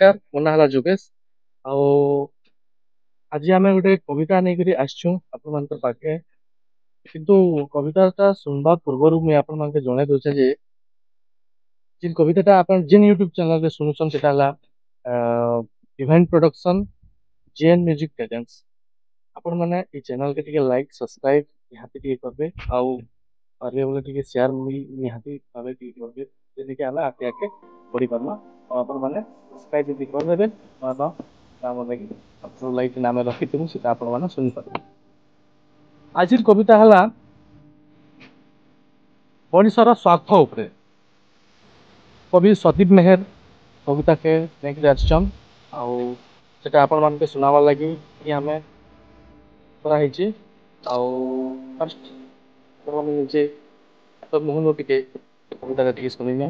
नमस्कार ମୋ ନାଁ ହେଲା ଯୋଗେଶ। ଆଉ ଆଜି ଆମେ ଗୋଟେ କବିତା ନେଇକରି ଆସିଛୁ ଆପଣମାନଙ୍କ ପାଖେ। କିନ୍ତୁ କବିତାଟା ଶୁଣବା ପୂର୍ବରୁ ମୁଇଁ ଆପଣମାନଙ୍କୁ ଜଣାଇ ଦଉଛେ ଯେ ଯେନ୍ କବିତାଟା ଆପଣ ଯେନ୍ ୟୁଟ୍ୟୁବ ଚ୍ୟାନେଲରେ ଶୁଣୁଛନ୍ ସେଟା ହେଲା event production JN music presence. ଆପଣମାନେ এই ଚ୍ୟାନେଲକେ ଟିକେ ଲାଇକ୍ ସବସ୍କ୍ରାଇବ ନିହାତି ଟିକେ କରିବେ ଆଉ ପାରିବେ ବୋଲେ ଟିକେ ସେୟାର ନିହାତି ଭାବେ ଟିକେ କରିବେ ଯେମିତିକି ଆମେ ଆଗେ ଆଗେ ବଢ଼ିପାରମା। ଆଉ ଆପଣମାନେ ସବସ୍କ୍ରାଇବ ଯଦି କରିଦେବେ ଆମ ଲାଗି ଆପଣ ଲାଇକ୍ ଆମେ ରଖିଥିବୁ ସେଟା ଆପଣମାନେ ଶୁଣିପାରିବେ। ଆଜିର କବିତା ହେଲା ମଣିଷର ସ୍ୱାର୍ଥ ଉପରେ। କବି ସଦୀପ ମେହେର କବିତାକେ ନେଇକରି ଆସିଛନ୍ ଆଉ ସେଟା ଆପଣମାନଙ୍କୁ ଶୁଣାବାର ଲାଗି ହିଁ ଆମେ କରାହେଇଛି। ଆଉ ଫାର୍ଷ୍ଟ ଆପଣମାନେ ନିଜେ ତ ମୁହଁରୁ ଟିକେ କବିତାଟା ଟିକେ ଶୁଣିନିଅ।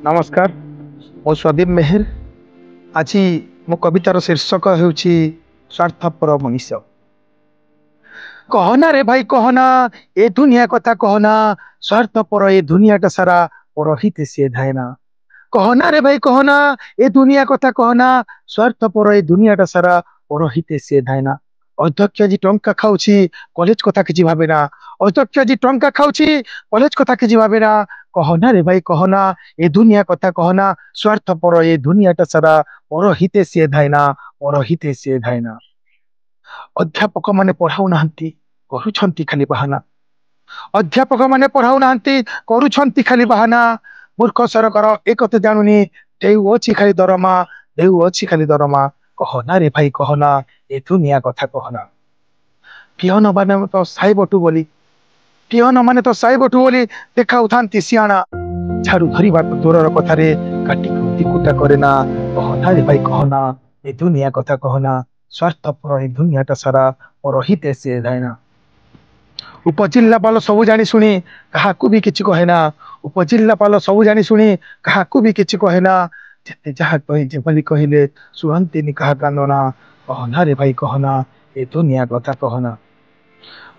ନମସ୍କାର, ମୁଁ ସଦୀପ ମେହେର। ଆଜି ମୋ କବିତାର ଶୀର୍ଷକ ହେଉଛି ସ୍ୱାର୍ଥପର ମଣିଷ। କହନା ରେ ଭାଇ କହନା, ଏ ଦୁନିଆ କଥା କହନା, ସ୍ୱାର୍ଥପର ଏ ଦୁନିଆଟା ସାରା ପରହିତେ ସିଏ ଧାଏନା। କହନା ରେ ଭାଇ କହନା, ଏ ଦୁନିଆ କଥା କହନା, ସ୍ୱାର୍ଥପର ଏ ଦୁନିଆଟା ସାରା ପରହିତେ ସିଏ ଧାଏନା। ଅଧ୍ୟକ୍ଷ ଆଜି ଟଙ୍କା ଖାଉଛି, କଲେଜ କଥା କିଛି ଭାବେ ନା। ଅଧ୍ୟକ୍ଷ ଆଜି ଟଙ୍କା ଖାଉଛି, କଲେଜ କଥା କିଛି ଭାବେ ନା। କହନା ରେ ଭାଇ କହନା, ଏ ଦୁନିଆ କଥା କହନା, ସ୍ୱାର୍ଥପର ଏ ଦୁନିଆଟା ସାରା ପରହିତେ ସିଏ ଧାଏନା, ପରହିତେ ସିଏ ଧାଏନା। ଅଧ୍ୟାପକ ମାନେ ପଢାଉନାହାନ୍ତି, କରୁଛନ୍ତି ଖାଲି ବାହାନା। ଅଧ୍ୟାପକ ମାନେ ପଢାଉନାହାନ୍ତି, କରୁଛନ୍ତି ଖାଲି ବାହାନା। ମୂର୍ଖ ସରକାର ଏ କଥା ଜାଣୁନି, ଦେଉଅଛି ଖାଲି ଦରମା, ଦେଉଅଛି ଖାଲି ଦରମା। କହନା ରେ ଭାଇ କହନା, ଏ ଦୁନିଆ କଥା କହନା। ପିଅନ ମାନେ ତ ସାଇବଟୁ ବୋଲି, ପିଅନ ମାନେ ତ ସାଇବଟୁ ବୋଲି ଦେଖାଉଥାନ୍ତି ସିଆଣା। ଝାଡୁ ଧରିବା ତ ଦୂରର କଥାରେ କାଟି କୁଟି କୁଟା କରେ ନା। କହନା ରେ ଭାଇ କହନା, ଏ ଦୁନିଆ କଥା କହନା, ସ୍ୱାର୍ଥପର ଏ ଦୁନିଆଟା ସାରା ପରହିତେ ସିଏ ଧାଏନା। ଉପଜିଲ୍ଲାପାଳ ସବୁ ଜାଣି ଶୁଣି କାହାକୁ ବି କିଛି କହେନା। ଉପଜିଲ୍ଲାପାଳ ସବୁ ଜାଣି ଶୁଣି କାହାକୁ ବି କିଛି କହେନା। ଯେତେ ଯାହା କହିଛି ବୋଲି କହିଲେ ଶୁଣନ୍ତିନି କାହା କାନ୍ଦନା। କହନା ରେ ଭାଇ କହନା, ଏ ଦୁନିଆ କଥା କହନା।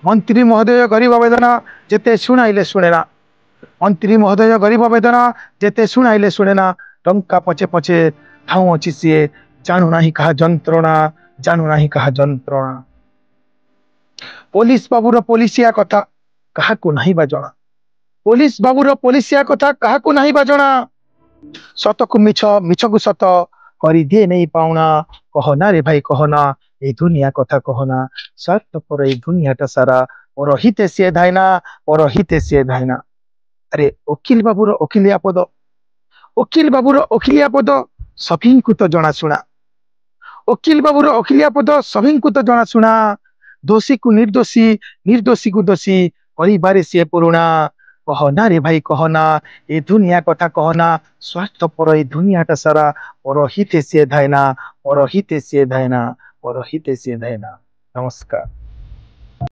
ମନ୍ତ୍ରୀ ମହୋଦୟ ଗରିବ ବେଦନା ଯେତେ ଶୁଣାଇଲେ ଶୁଣେନା। ମନ୍ତ୍ରୀ ମହୋଦୟ ଗରିବ ବେଦନା ଯେତେ ଶୁଣାଇଲେ ଶୁଣେନା। ଟଙ୍କା ପଛେ ପଛେ ଧାଉଁଅଛି ସିଏ, ଜାଣୁନାହିଁ କାହା ଯନ୍ତ୍ରଣା, ଜାଣୁନାହିଁ କାହା ଯନ୍ତ୍ରଣା। ପୋଲିସ ବାବୁର ପୋଲିସିଆ କଥା କାହାକୁ ନାହିଁ ବା ଜଣା। ପୋଲିସ ବାବୁର ପୋଲିସିଆ କଥା କାହାକୁ ନାହିଁ ବା ଜଣା। ସତକୁ ମିଛ, ମିଛକୁ ସତ କରିଦିଏ ନେଇ ପାଉଣା। କହନା ରେ ଭାଇ କହନା, ଏ ଦୁନିଆ କଥା କହନା, ସ୍ୱାର୍ଥପର ଏ ଦୁନିଆଟା ସାରା ପରହିତେ ସିଏ ଧାଏନା, ପରହିତେ ସିଏ ଧାଏନା। ଆରେ ଓକିଲ ବାବୁର ଓକିଲିଆ ପଦ, ଓକିଲ ବାବୁର ଓକିଲିଆ ପଦ ସଭିଙ୍କୁ ତ ଜଣାଶୁଣା। ଓକିଲ ବାବୁର ଓକିଲିଆ ପଦ ସଭିଙ୍କୁ ତ ଜଣାଶୁଣା। ଦୋଷୀକୁ ନିର୍ଦ୍ଦୋଷୀ, ନିର୍ଦ୍ଦୋଷୀକୁ ଦୋଷୀ କରିବାରେ ସିଏ ପୁରୁଣା। କହନା ରେ ଭାଇ କହନା, ଏ ଦୁନିଆ କଥା କହନା, ସ୍ୱାର୍ଥପର ଏ ଦୁନିଆଟା ସାରା ପରହିତେ ସିଏ ଧାଏନା, ପରହିତେ ସିଏ ଧାଏନା, ପରହିତେ ସିଏ ଧାଏନା। ନମସ୍କାର।